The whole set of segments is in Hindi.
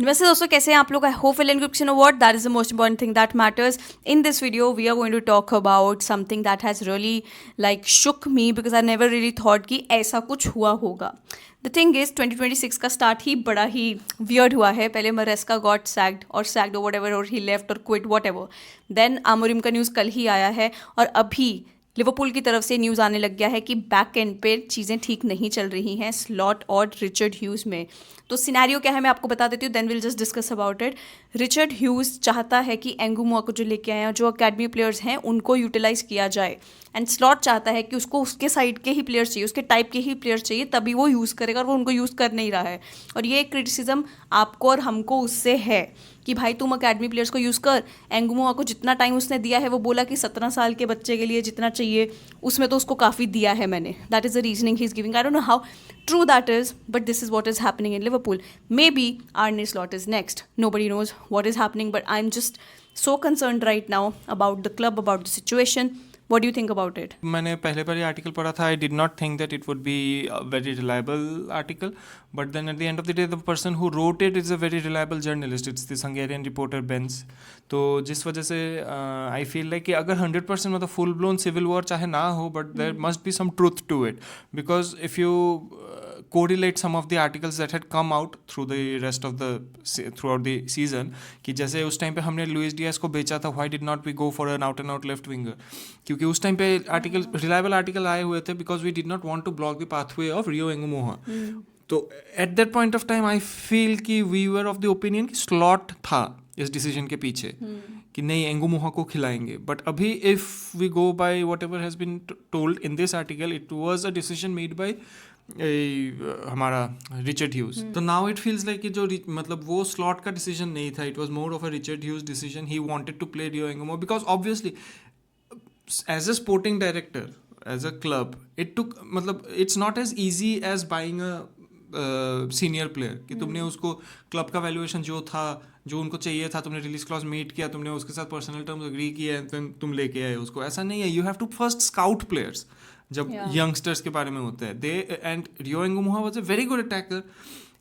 वैसे दोस्तों कैसे हैं आप लोग? I hope well and good. No what, that is the most important thing that matters in this video. We are going to talk about something that has really like shook me because I never really thought कि ऐसा कुछ हुआ होगा. द थिंग इज 2026 का स्टार्ट ही बड़ा ही वियर्ड हुआ है. पहले मरेस्का गॉट सैग्ड और वट एवर, और ही लेफ्ट और क्विट वट एवर. देन आमोरिम का न्यूज़ कल ही आया है और अभी लिवरपूल की तरफ से न्यूज़ आने लग गया है कि बैक एंड पे चीज़ें ठीक नहीं चल रही हैं स्लॉट और रिचर्ड ह्यूज़ में. तो सिनेरियो क्या है मैं आपको बता देती हूँ, then will just discuss about it. Richard Hughes चाहता है कि एंगुमुआ को जो लेके आए हैं, जो अकेडमी प्लेयर्स हैं, उनको यूटिलाइज किया जाए. एंड स्लॉट चाहता है कि उसको उसके साइड के ही प्लेयर्स चाहिए, उसके टाइप के ही प्लेयर्स चाहिए, तभी वो यूज़ करेगा, और वो उनको यूज़ कर नहीं रहा है. और ये एक क्रिटिसिज्म आपको और हमको उससे है कि भाई तुम अकेडमी प्लेयर्स को यूज़ कर. एंगुमुआ को जितना टाइम उसने दिया है, वो बोला कि 17 साल के बच्चे के लिए जितना चाहिए उसमें तो उसको काफ़ी दिया है मैंने. That is the reasoning he is giving. I don't know how true that is, but this is what is happening in Liverpool. Maybe Arne Slot is next. Nobody knows what is happening, but I'm just so concerned right now about the club, about the situation. What do you think about it? मैंने पहले बार ये आर्टिकल पढ़ा था. I did not think that it would be a very reliable article, but then at the end of the day the person who wrote it is a very reliable journalist. It's this Hungarian reporter Bence. तो जिस वजह से आई फील लाइक कि अगर 100% मतलब फुल ब्लोन सिविल वॉर चाहे ना हो, but there must be some truth to it. Because if you correlate some of the articles that had come out through the rest of the throughout the season, कि जैसे उस टाइम पे हमने लुइस डियाज को बेचा था, why did not we go for an out and out left winger? क्योंकि उस टाइम पे आर्टिकल रिलायबल आर्टिकल आए हुए थे, because we did not want to block the pathway of Rio Engumoha. तो at that point of time I feel कि we were of the opinion कि स्लॉट था इस डिसीजन के पीछे कि नहीं एंगुमोहा को खिलाएंगे. बट अभी if we go by whatever has been told in this article, it was a decision made by हमारा रिचर्ड ह्यूज. तो नाउ इट फील्स लाइक कि जो मतलब वो स्लॉट का डिसीजन नहीं था, it was more of a Richard Hughes decision. He wanted to play Rio Ngumoha because obviously as a sporting director, as a club, it took मतलब it's not as easy as buying a senior player कि तुमने उसको क्लब का वैल्यूएशन जो था, जो उनको चाहिए था, तुमने रिलीज क्लॉज मीट किया, तुमने उसके साथ पर्सनल टर्म्स एग्री किया, तुम लेके आए उसको. ऐसा नहीं है. You have to first scout players जब यंगस्टर्स के बारे में होते हैं. They and Rio Ngumoha was a very good attacker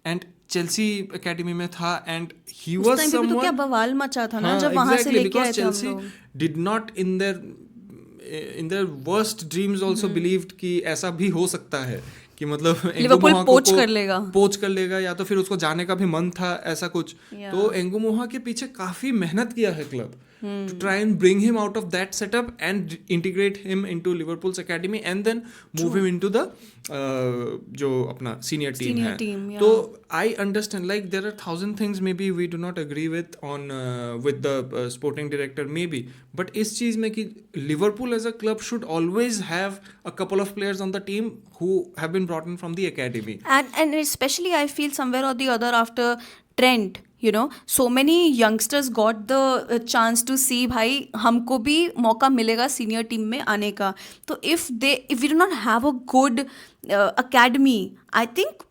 and Chelsea academy में था एंड ही वाज समवन. तो क्या बवाल मचा था ना जब वहां से लेके आए थे हम लोग. Did not in their worst dreams also believed कि ऐसा भी हो सकता है कि मतलब लिवरपूल पोच कर लेगा या तो फिर उसको जाने का भी मन था, ऐसा कुछ. तो एंगुमोहा के पीछे काफी मेहनत किया है club to try and bring him out of that setup and integrate him into Liverpool's academy and then move him into the जो अपना senior team है. तो I understand like there are 1,000 things maybe we do not agree with on with the sporting director maybe, but इस चीज में कि Liverpool as a club should always have a couple of players on the team who have been brought in from the academy. And especially I feel somewhere or the other after Trent, you know, so many youngsters got the chance to see भाई हमको भी मौका मिलेगा सीनियर टीम में आने का. तो if we do not have a good academy, I think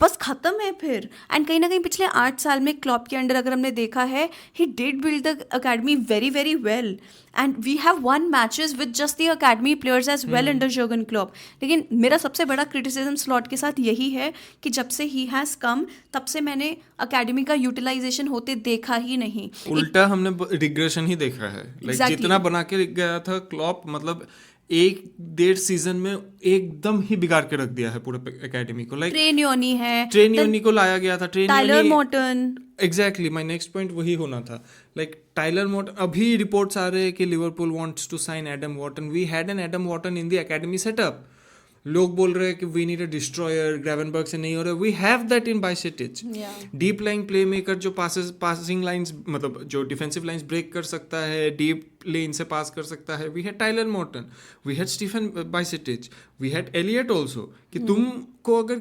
बस ख़त्म है फिर. एंड कहीं ना कहीं पिछले 8 साल में क्लॉप के अंडर अगर हमने देखा है, he did build the academy very very well and we have won matches with just the academy players as well under Jurgen Klopp. लेकिन मेरा सबसे बड़ा क्रिटिसिज्म स्लॉट के साथ यही है कि जब से ही हैज़ कम तब से मैंने अकेडमी का यूटिलाइजेशन होते देखा ही नहीं. उल्टा हमने रिग्रेशन ही देखा है. Exactly. जितना बना के गया था क्लॉप, मतलब 1-1.5 सीजन में एकदम ही बिगाड़ के रख दिया है पूरे एकेडमी को. लाइक ट्रेन योनी को लाया गया था. Tyler Morton. Exactly my next point वही होना था. लाइक टाइलर मॉर्टन, अभी रिपोर्ट्स आ रहे हैं कि Liverpool wants to sign Adam Wharton. We had an Adam Wharton in the academy setup. लोग बोल रहे हैं कि we need a destroyer, Gravenberch से नहीं हो रहा. We have that in Bajcetic. Deep line playmaker जो पासिंग लाइंस मतलब जो डिफेंसिव लाइंस ब्रेक कर सकता है, डीप लेन से पास कर सकता है. We had Tyler Morton, we had Stefan Bajcetic, we had Elliott also. कि तुमको अगर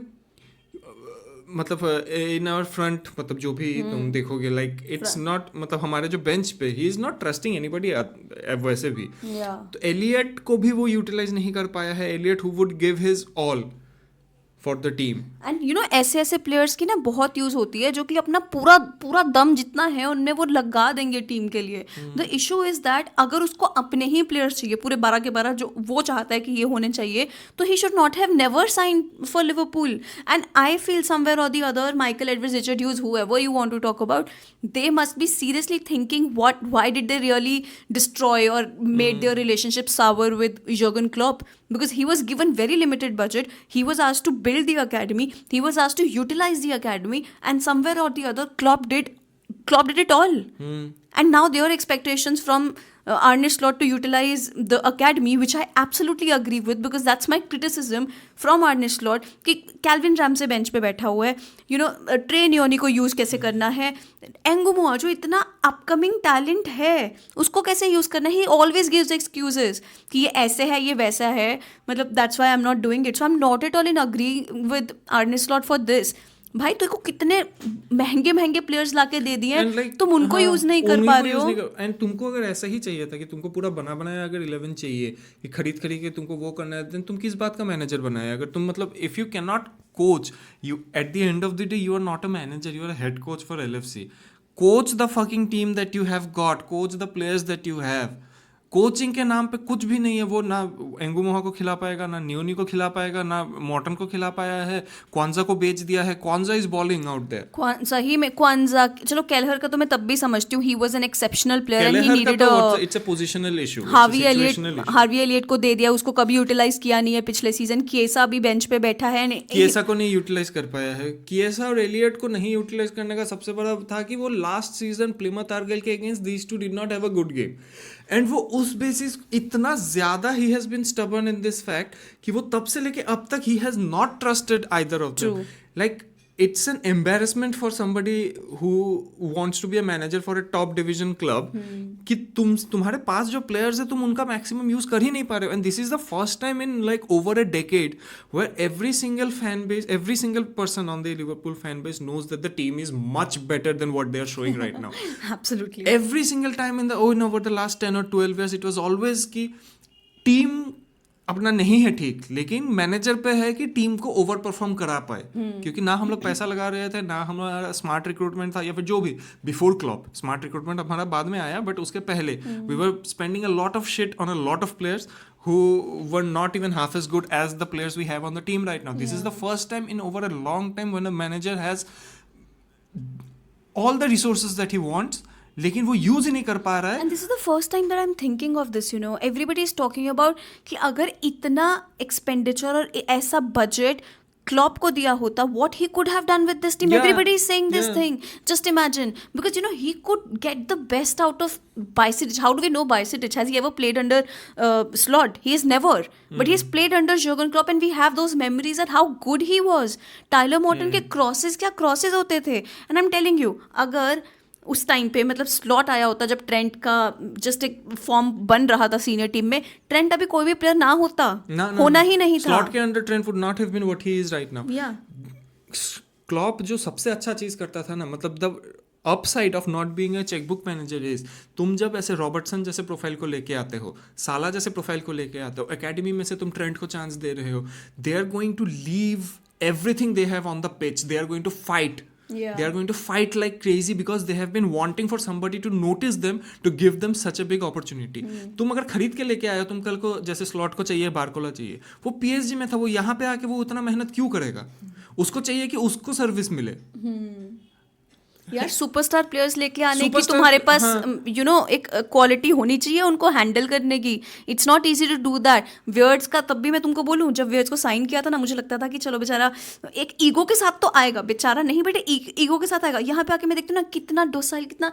मतलब इन आवर फ्रंट मतलब जो भी तुम देखोगे लाइक इट्स नॉट मतलब हमारे जो बेंच पे he is not trusting anybody वैसे भी. तो एलियट को भी वो यूटिलाइज नहीं कर पाया है. Elliott who would give his all for the team and you know ऐसे ऐसे प्लेयर्स की ना बहुत यूज होती है जो कि अपना पूरा पूरा दम जितना है उनमें वो लगा देंगे टीम के लिए. द इशू इज दैट अगर उसको अपने ही प्लेयर्स चाहिए पूरे 12 के 12 जो वो चाहता है कि ये होने चाहिए, तो he should not have never sign for Liverpool. And I feel somewhere or the other Michael Edwards, Richard Hughes, whoever you want to talk about, they must be seriously thinking why did they really destroy or made their relationship sour with Jurgen Klopp, because he was given very limited budget, he was asked to build the academy, he was asked to utilize the academy, and somewhere or the other Klopp did it all. And now their expectations from Arne Slot to utilize the academy, which I absolutely agree with, because that's my criticism from Arne Slot, कि कैल्विन रैमसे बेंच पे बैठा हुआ है, यू नो ट्रे न्योनी को यूज़ कैसे करना है, एंगुमोआ जो इतना अपकमिंग टैलेंट है उसको कैसे यूज़ करना है. ही ऑलवेज गिव्स एक्सक्यूजेस कि ये ऐसे है ये वैसा है, मतलब that's why I am not doing it. So I am not at all in agree with आर्ने slot for this. भाई तेरे को कितने महंगे महंगे प्लेयर्स लाके दे दिए हैं, तुम उनको यूज नहीं कर पा रहे हो. एंड तुमको अगर ऐसा ही चाहिए था कि तुमको पूरा बना बनाया अगर 11 चाहिए कि खरीद के तुमको वो करना है, देन तुम किस बात का मैनेजर बनाया. अगर तुम मतलब if you can not coach, you at the end of the day you are not a manager, you are a head coach for LFC. Coach the fucking team that you have got, coach the players that you have. Coaching के नाम पे कुछ भी नहीं है. वो ना एंगुमोहा को खिला पाएगा, ना न्योनी को खिला पाएगा, ना मॉर्टन को खिला पाया है. क्वांजा को बेच दिया है. Quansah is balling out there. सही में क्वांजा, चलो केलहर का तो मैं तब भी समझती हूँ, he was an exceptional player and he needed it's a positional issue. Harvey Elliott को दे दिया, उसको कभी यूटिलाइज किया नहीं है पिछले सीजन. किएसा भी बेंच पे बैठा है, किएसा को नहीं यूटिलाइज कर पाया है. किएसा और एलियट को नहीं यूटिलाइज करने का सबसे बड़ा था कि वो लास्ट सीजन प्लिमथ आर्गल के against these two did not have a good game. And वो उस बेसिस इतना ज्यादा he has been stubborn in this fact कि वो तब से लेके अब तक he has not trusted either of them. Like it's an embarrassment for somebody who wants to be a manager for a top division club कि तुम्हारे पास जो players है तुम उनका maximum use कर ही नहीं पा रहे हो. And this is the first time in like over a decade where every single fan base, every single person on the Liverpool fan base knows that the team is much better than what they are showing right now. Absolutely. Every single time over the last 10 or 12 years it was always कि team अपना नहीं है ठीक, लेकिन मैनेजर पे है कि टीम को ओवर परफॉर्म करा पाए. क्योंकि ना हम लोग पैसा लगा रहे थे, ना हमारा स्मार्ट रिक्रूटमेंट था, या फिर जो भी बिफोर क्लॉप. स्मार्ट रिक्रूटमेंट हमारा बाद में आया, बट उसके पहले we were spending a lot of shit on a lot of players who were not even half as good as the players we have on the team right now. This is the first time in over a long time when a manager has all the resources that he wants, लेकिन वो यूज ही नहीं कर पा रहा है. And this is the first time that I am thinking of this, you know everybody is talking about कि अगर इतना एक्सपेंडिचर और ऐसा बजट क्लॉप को दिया होता, what he could have done with this team. Yeah. Everybody is saying this thing. Just imagine, because you know he could get the best out of Bajcetic. How do we know Bajcetic? Has he ever played under Slot? He has never. But he has played under Jurgen Klopp, and we have those memories at how good he was. Tyler Morton के crosses क्या crosses होते थे. And I'm telling you, अगर उस टाइम पे मतलब स्लॉट आया होता जब ट्रेंट का जस्ट एक फॉर्म बन रहा था सीनियर टीम में, ट्रेंट अभी कोई भी प्लेयर ना होता, होना ही नहीं था. स्लॉट के under Trent would not have been what he is right now. या क्लॉप जो सबसे अच्छा चीज करता था ना, मतलब the upside of not being a checkbook manager is, तुम जब ऐसे रॉबर्टसन जैसे प्रोफाइल को लेके आते हो, साला जैसे प्रोफाइल को लेके आते हो, एकेडमी में से तुम ट्रेंट को चांस दे रहे हो, they are going to leave everything they have on the pitch, they are going to fight. Yeah. They are going to fight like crazy because they have been wanting for somebody to notice them, to give them such a big opportunity. तुम अगर खरीद के लेके आए हो, तुम कल को जैसे स्लॉट को चाहिए, बारकोला चाहिए, वो PSG में था, वो यहाँ पे आके वो उतना मेहनत क्यों करेगा? उसको चाहिए कि उसको सर्विस मिले. यार सुपरस्टार प्लेयर्स लेके आने की तुम्हारे पास यू नो एक क्वालिटी होनी चाहिए उनको हैंडल करने की. It's not easy to do that. वियर्ड्स का तब भी मैं तुमको बोलूँ, जब वियर्ड्स को साइन किया था ना, मुझे लगता था कि चलो बेचारा एक ईगो के साथ तो आएगा, बेचारा नहीं बेटे ईगो के साथ आएगा. यहाँ पे आके मैं देखती हूँ ना कितना डोसाइल, कितना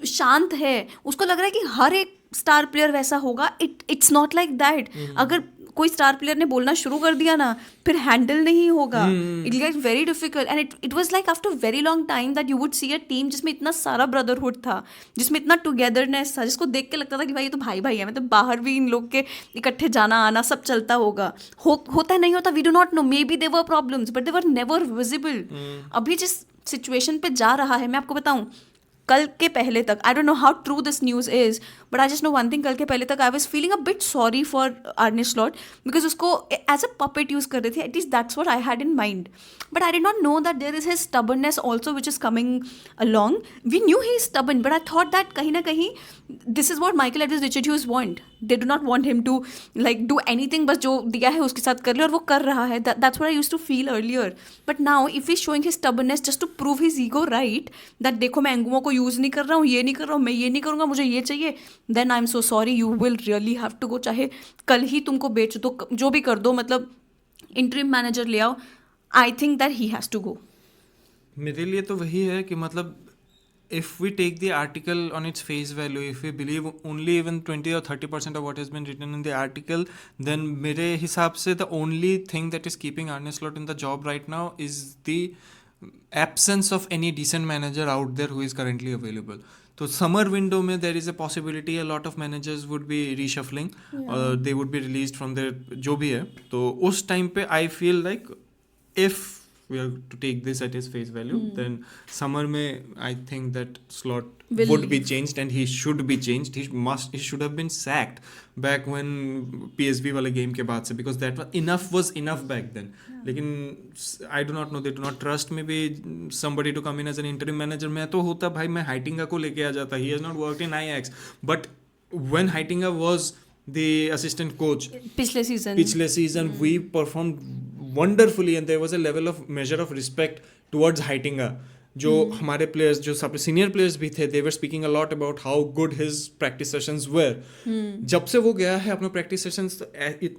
शांत है. उसको लग रहा है कि हर एक स्टार प्लेयर वैसा होगा. It's not like that. अगर कोई स्टार प्लेयर ने बोलना शुरू कर दिया ना, फिर हैंडल नहीं होगा. It get very difficult. And it was like after very long time that you would see a team जिसमें इतना सारा ब्रदरहुड था, जिसमें इतना टुगेदरनेस था, जिसको देख के लगता था कि भाई ये तो भाई भाई है. मतलब बाहर भी इन लोग के इकट्ठे जाना आना सब चलता होगा. होता नहीं होता, we do not know. Maybe there were problems but they were never visible. अभी जिस सिचुएशन पे जा रहा है, मैं आपको बताऊं, कल के पहले तक, I don't know how true this news is, but I just know one thing, कल के पहले तक I was feeling a bit sorry for Arne Slot because उसको एज अ पपेट यूज कर रहे थे, at least that's what I had in mind. But I did not know that there is his stubbornness also which is coming along. We knew he is stubborn, but I thought that kahin na kahin this is what Michael Edwards Richard Hughes want. They do not want him to like do anything, बस जो दिया है उसके साथ कर ले, और वो कर रहा है. That's what I used to feel earlier. But now if he's showing his stubbornness just to prove his ego right, that देखो मैं एंगुमो को यूज़ नहीं कर रहा हूँ, ये नहीं कर रहा हूँ, मैं ये नहीं करूँगा, मुझे ये चाहिए, then I'm so sorry, you will really have to go. चाहे कल ही तुमको बेच दो, जो भी कर दो, मतलब इंटरिम मैनेजर ले आओ. I think that he has to go. मेरे लिए तो वही है कि मतलब if we take the article on its face value, if we believe only even 20 or 30% of what has been written in the article, then मेरे हिसाब से the only thing that is keeping Arne Slot in the job right now is the absence of any decent manager out there who is currently available. तो समर विंडो में there is a possibility a lot of managers would be reshuffling, they would be released from their जो भी है. तो उस टाइम पे I feel like if we are to take this at his face value, then summer में I think that Slot would be changed and he should be changed. He should have been sacked back when PSV वाले game के बाद से, because that was enough back then. लेकिन I do not know, they do not trust maybe somebody to come in as an interim manager. मैं तो होता भाई, मैं हाइटिंगा को लेके आ जाता. He has not worked in Ajax, but when Heitinga was the assistant coach पिछले season we performed wonderfully and there was a level of measure of respect towards Heitinga. जो हमारे प्लेयर्स, जो सब सीनियर प्लेयर्स भी थे, they were speaking a lot about how good his practice sessions were. जब से वो गया है अपने practice sessions,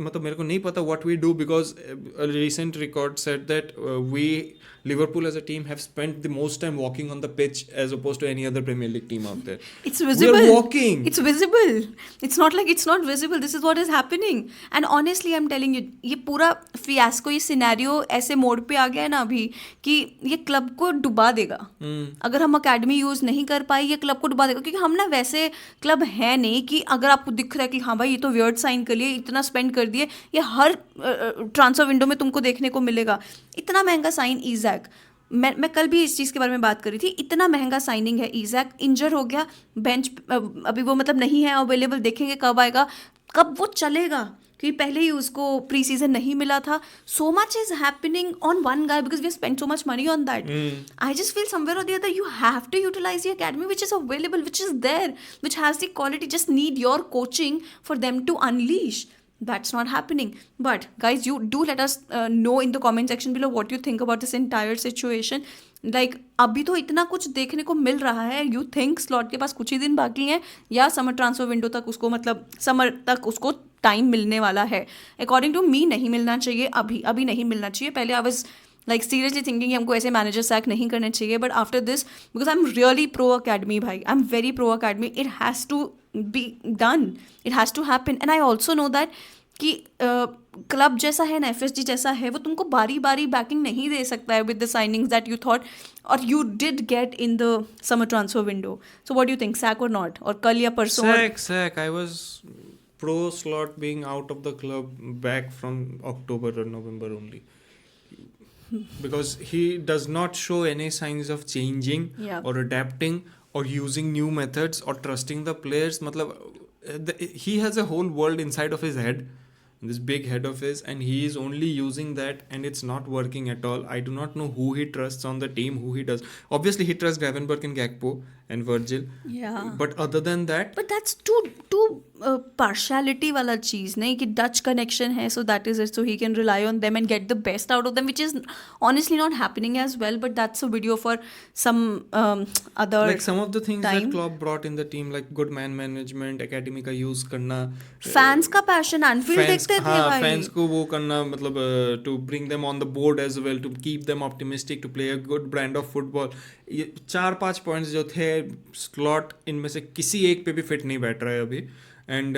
मतलब मेरे को नहीं पता what we do, because a recent record said that we Liverpool as a team have spent the most time walking on the pitch as opposed to any other Premier League team out there. It's visible. We are walking. It's visible. It's not like it's not visible. This is what is happening. And honestly, I'm telling you, ये पूरा fiasco, ये scenario ऐसे मोड पे आ गया है ना अभी कि ये क्लब को डुबा देगा. अगर हम अकेडमी यूज़ नहीं कर पाए, ये क्लब को डुबा देगा. क्योंकि हम ना वैसे क्लब है नहीं कि अगर आपको दिख रहा है कि हाँ भाई ये तो वियर्ड साइन कर लिए, इतना स्पेंड कर दिए, ये हर ट्रांसफर विंडो में तुमको देखने को मिलेगा. इतना महंगा साइन ईजैक, मैं कल भी इस चीज़ के बारे में बात करी थी. इतना महंगा साइनिंग है ईजैक, इंजर हो गया, बेंच अभी वो मतलब नहीं है अवेलेबल, देखेंगे कब आएगा, कब वो चलेगा, क्योंकि पहले ही उसको प्री सीजन नहीं मिला था. So much is happening on one guy because we spend so much money on that. I just feel somewhere or the other you have to utilize the academy which is available, which is there, which has the quality, just need your coaching for them to unleash. That's not happening. But guys, you do let us know in the comment section below what you think about this entire situation. Like अभी तो इतना कुछ देखने को मिल रहा है. You think स्लॉट के पास कुछ ही दिन बाकी हैं या समर ट्रांसफर विंडो तक उसको, मतलब समर तक उसको टाइम मिलने वाला है? अकॉर्डिंग टू मी नहीं मिलना चाहिए, अभी नहीं मिलना चाहिए. पहले I was like seriously thinking कि हमको ऐसे मैनेजर सैक नहीं करने चाहिए, but after this because I am really pro academy भाई, I am very pro academy. It has to be done, it has to happen. And I also know that कि क्लब जैसा है ना, FSG जैसा है, वो तुमको बारी बारी बैकिंग नहीं दे सकता है with the signings that you thought or you did get in the summer transfer window. So what do you think, sack or not? और कल या परसों sack I was pro Slot being out of the club back from October or November only, because he does not show any signs of changing or adapting or using new methods or trusting the players. मतलब he has a whole world inside of his head, this big head of his, and he is only using that and it's not working at all. I do not know who he trusts on the team, who he does. Obviously he trusts Gravenberch and Gakpo and Virgil, but other than that, but that's too partiality वाला चीज़ नहीं कि डच कनेक्शन है, so that is it, so he can rely on them and get the best out of them, which is honestly not happening as well. But that's a video for some other like some of the things time. that Klopp brought in the team, like good man management, academy का use करना, फैंस का पैशन, एनफील्ड देखते थे भाई, फैंस को वो करना, मतलब to bring them on the board as well, to keep them optimistic, to play a good brand of football. ये 4-5 पॉइंट्स जो थे, स्लॉट इनमें से किसी एक पे भी फिट नहीं बैठ रहा है अभी. एंड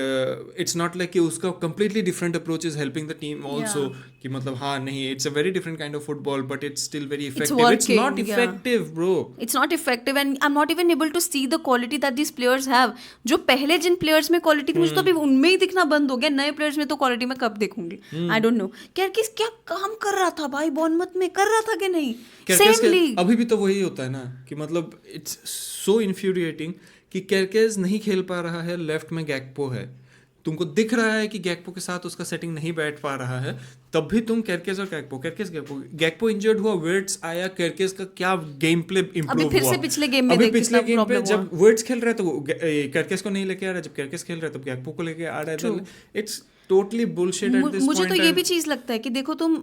इट्स नॉट लाइक कि उसका completely different approach is helping the team also, कि मतलब हाँ नहीं, it's a very different kind of football but it's still very effective. It's not working, yeah. Effective bro. It's not effective and I'm not even able to see the quality that these players have. जो पहले जिन प्लेयर्स में क्वालिटी थी मुझे तो अभी उनमें ही दिखना बंद हो गया. नए प्लेयर्स में तो क्वालिटी मैं कब देखूंगी? आई डोंट नो. केरकेस क्या काम कर रहा था भाई बॉर्नमथ में, कर रहा था कि नहीं? Same league. अभी भी तो वही होता है ना कि मतलब इट्स सो इन्फ्यूरिएटिंग कि केरकेस नहीं खेल पा रहा है, लेफ्ट में गैक्पो है, तुमको दिख रहा है कि गैक्पो के साथ उसका सेटिंग नहीं बैठ पा रहा है, तब भी तुम केरकेस और गैक्पो इंजर्ड हुआ, वर्ड्स आया, केरकेस का क्या गेम प्ले इंप्रूव हुआ. अभी फिर से पिछले गेम में अभी देख पिछले कितना गेम पे प्रॉब्लम जब वर्ड्स खेल रहा है तो केरकेस को नहीं लेके आ रहा है, जब केरकेस खेल रहा है तब गैक्पो को लेके आ रहा है. It's totally bullshit at this point. मुझे तो ये भी चीज लगता है कि देखो तुम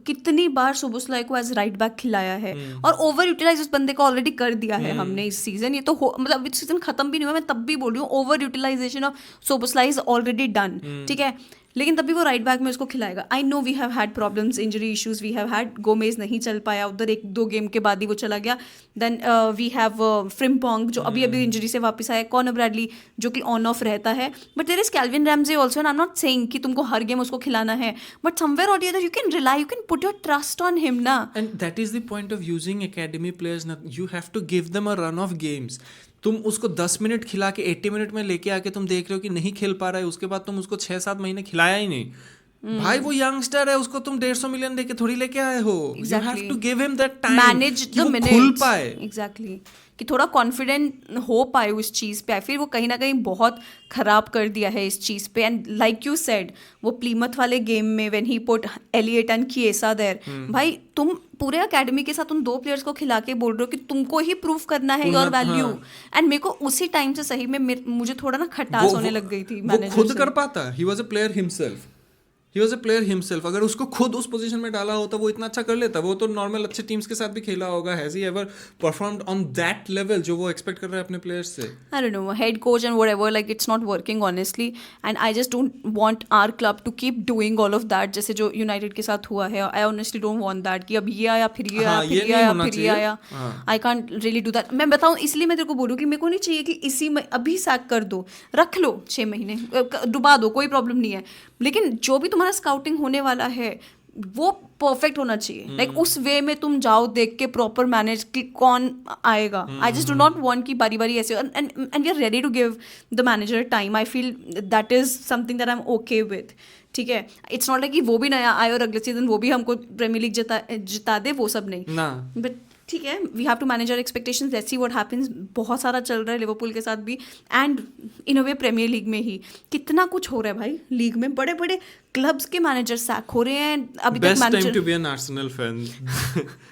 कितनी बार सोबोस्लाई को एज राइट बैक खिलाया है और ओवर यूटिलाइज उस बंदे को ऑलरेडी कर दिया है हमने इस सीजन. ये तो मतलब इस सीजन खत्म भी नहीं हुआ, मैं तब भी बोल रही हूँ over utilization of Szoboszlai is already done. ठीक है, लेकिन तभी वो राइट बैक में उसको खिलाएगा. I know we have had problems, injury issues we have had. Gomez नहीं चल पाया उधर, 1-2 गेम के बाद ही वो चला गया. देन वी हैव फ्रिम्पोंग जो अभी इंजरी से वापस आया, कॉनर ब्रैडली जो कि ऑन ऑफ रहता है, but there is Calvin Ramsay also. And I am not saying कि तुमको हर गेम उसको खिलाना है, but somewhere or the other you can rely, you can put your trust on him ना. And that is the point of using academy players ना. You have to give them a run of games. तुम उसको 10 मिनट खिला के 80 मिनट में लेके आके तुम देख रहे हो कि नहीं खेल पा रहा है, उसके बाद तुम उसको 6-7 महीने खिलाया ही नहीं. भाई वो यंगस्टर है, उसको तुम 150 मिलियन देके थोड़ी लेके आए हो. You have to give him that time. Manage कि द वो मिनट्स. खुल पाए. एग्जैक्टली, कि थोड़ा कॉन्फिडेंट हो पाए उस चीज़ पे. फिर वो कहीं ना कहीं बहुत खराब कर दिया है इस चीज़ पे. एंड लाइक यू सेड, वो प्लीमथ वाले गेम में when he put Elliott and Chiesa there, भाई तुम पूरे अकेडमी के साथ उन 2 प्लेयर्स को खिला के बोल रहे हो कि तुमको ही प्रूव करना है योर वैल्यू. एंड मेरे को उसी टाइम से सही में मुझे थोड़ा ना खटास होने लग गई थी. वो खुद कर पाता. He was a player himself. अगर उसको खुद उस पोजीशन में डाला होता वो इतना अच्छा कर लेता. वो तो नॉर्मल अच्छे टीम्स के साथ भी खेला होगा. Has he ever performed on that level जो वो एक्सपेक्ट कर रहा है अपने प्लेयर्स से? I don't know, head coach and whatever, like it's not working honestly, and I just don't want our club to keep doing all of that. जैसे जो यूनाइटेड के साथ हुआ है, I honestly don't want that कि अब ये आया फिर ये आया फिर ये आया फिर ये आया. I can't really do that. मैं बताऊँ, इसलिए मैं तेरे को बोलूँ कि मेरे को नहीं चाहिए कि इसी में अभी सैक कर दो, रख लो 6 महीने, डुबा दो, कोई प्रॉब्लम नहीं है, लेकिन जो भी तुम्हारा स्काउटिंग होने वाला है वो परफेक्ट होना चाहिए. लाइक उस वे में तुम जाओ, देख के प्रॉपर मैनेज कि कौन आएगा. I just do not want कि बारी बारी ऐसे. And we are ready to give the manager time. I feel that is something that I am okay with. ठीक है, इट्स नॉट लाइक कि वो भी नया आए और अगले सीजन वो भी हमको प्रीमियर लीग जिता दे, वो सब नहीं. बट ठीक है, we have to manage our expectations. Let's see what happens. बहुत सारा चल रहा है लिवरपूल के साथ भी, and in a way Premier League में ही कितना कुछ हो रहा है भाई. लीग में बड़े बड़े क्लब्स के मैनेजर सैक हो रहे हैं अभी तक. Best time to be an Arsenal fan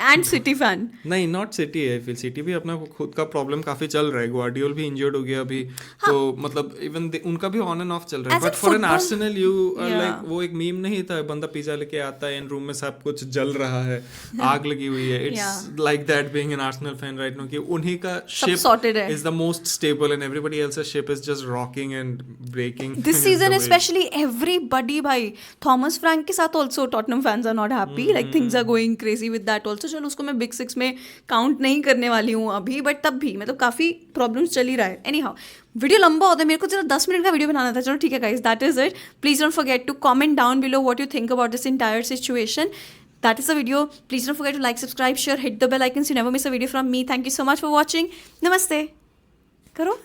and City fan. नहीं, नॉट सिटी है. फिर सिटी भी अपना खुद का प्रॉब्लम काफी चल रहा है. ग्वार्डियोल भी इंजर्ड हो गया अभी. तो मतलब इवन उनका भी ऑन एंड ऑफ चल रहा है. But for an Arsenal you like, वो एक मीम नहीं था, बंदा पिज्जा लेके आता है एंड रूम में सब कुछ जल रहा है, आग लगी हुई है. It's like that being an Arsenal fan right now, कि उन्हीं का ship is the most stable and everybody else's ship is just rocking and breaking. This season specially everybody भाई. थॉमस फ्रैंक के साथ also Tottenham fans are not happy. Like things are going crazy with that also. चलो उसको मैं बिग 6 में काउंट नहीं करने वाली हूँ अभी, बट तब भी मतलब काफ़ी प्रॉब्लम्स चल ही रहा है. एनी हाउ, वीडियो लंबा होता है, मेरे को जरा 10 मिनट का वीडियो बनाना था. चलो ठीक है guys, that is it. Please don't forget to comment down below what you think about this entire situation. That is the video. Please don't forget to like, subscribe, share, hit the bell icon so you never miss a video from me. Thank you so much for watching. Namaste. Karo.